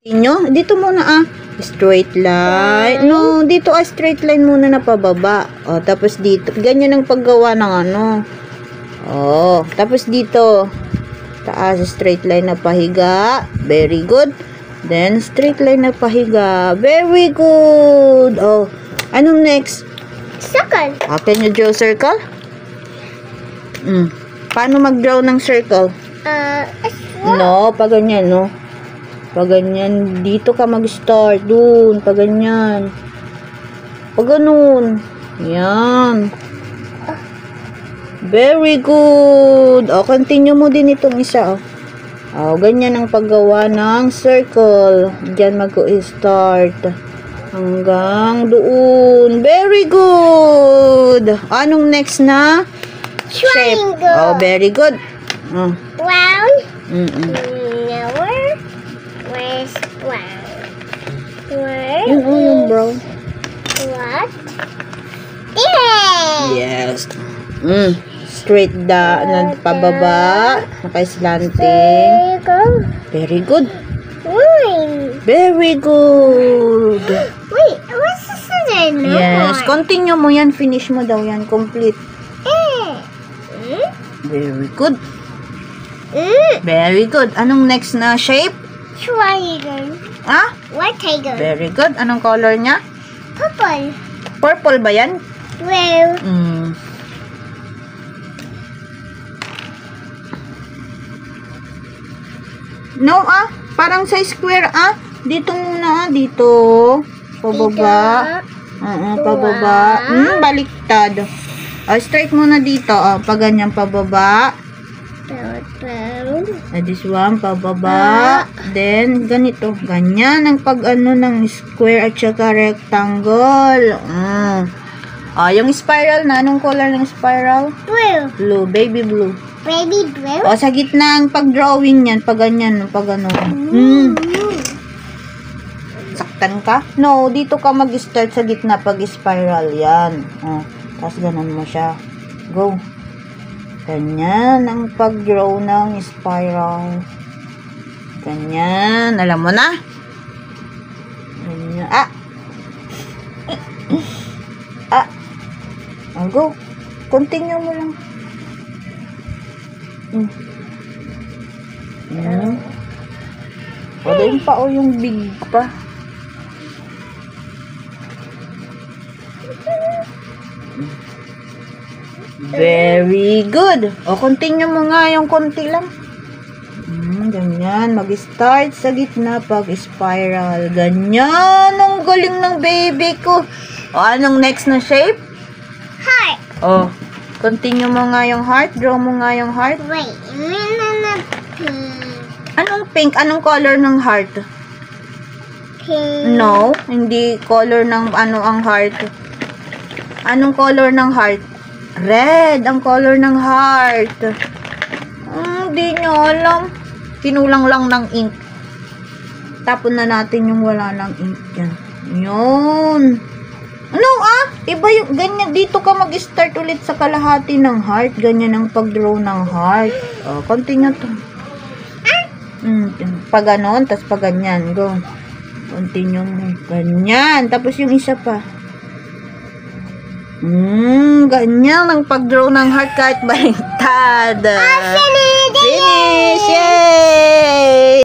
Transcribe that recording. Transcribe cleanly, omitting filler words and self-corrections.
Inyo, dito muna straight line. No, dito straight line muna na pababa. O, tapos dito, ganyan ang paggawa ng ano. O, tapos dito, taas, straight line na pahiga. Very good. Then, straight line na pahiga. Very good. Oh, anong next? Circle. Can you draw circle? Paano mag-draw ng circle? No, pag ganyan, no? Pag ganyan, dito ka mag-start. Dun, pag ganyan. Pag ganun. Yan. Very good. O, continue mo din itong isa, o. Ganyan ang paggawa ng circle. Diyan mag-start. Hanggang doon. Very good. Anong next na? Triangle. Shape. Oh, very good. Round. Where's round? Where? Yung brown. What? Yeah. Yes. Straight pababa. Naka-slanting. Very good. Very good. Wait, what's this other note? Yes. Continue mo yan. Finish mo daw yan. Complete. Very good. Very good. Anong next na shape? Triangle. Rectangle. Very good. Anong color niya? Purple. Purple ba yan? Blue. No, parang sa square, dito muna, dito. Pababa. Pababa. Baliktad. Straight muna dito, pag ganyan pababa. This one, pababa. Then, ganito. Ganyan ang pag-ano ng square at saka rectangle. Yung spiral na. Anong color ng spiral? Blue. Blue. Baby blue. Baby blue? Sa gitna ang pag-drawing yan. Pag ganyan, pag ano. Saktan ka? No, dito ka mag-start sa gitna pag spiral. Yan. Tapos ganun mo siya. Go. Ganyan ang pag-draw ng spiral. Ganyan. Alam mo na? Ganyan. Go. Continue mo lang. Doon pa yung big pa. Very good. Continue mo nga yung konti lang. Ganyan. Mag-start sa gitna pag spiral. Ganyan. Ang galing ng baby ko. Anong next na shape? Heart. Continue mo nga yung heart. Draw mo nga yung heart. Wait. Pink. Anong pink? Anong color ng heart? Pink. No. Hindi color ng ano ang heart. Anong color ng heart? Red, ang color ng heart. Hindi nyo alam. Kinulang lang ng ink. Tapon na natin yung wala ng ink yan. Yun. Ano iba yung, ganyan, dito ka mag-start ulit sa kalahati ng heart. Ganyan ang pag-draw ng heart. Continue to. Pag ganon, tas pag ganyan. Go. Continue mo. Ganyan. Tapos yung isa pa. Ganyan ang pag-draw ng heart kahit baliktad. Finish! Finish! Yay!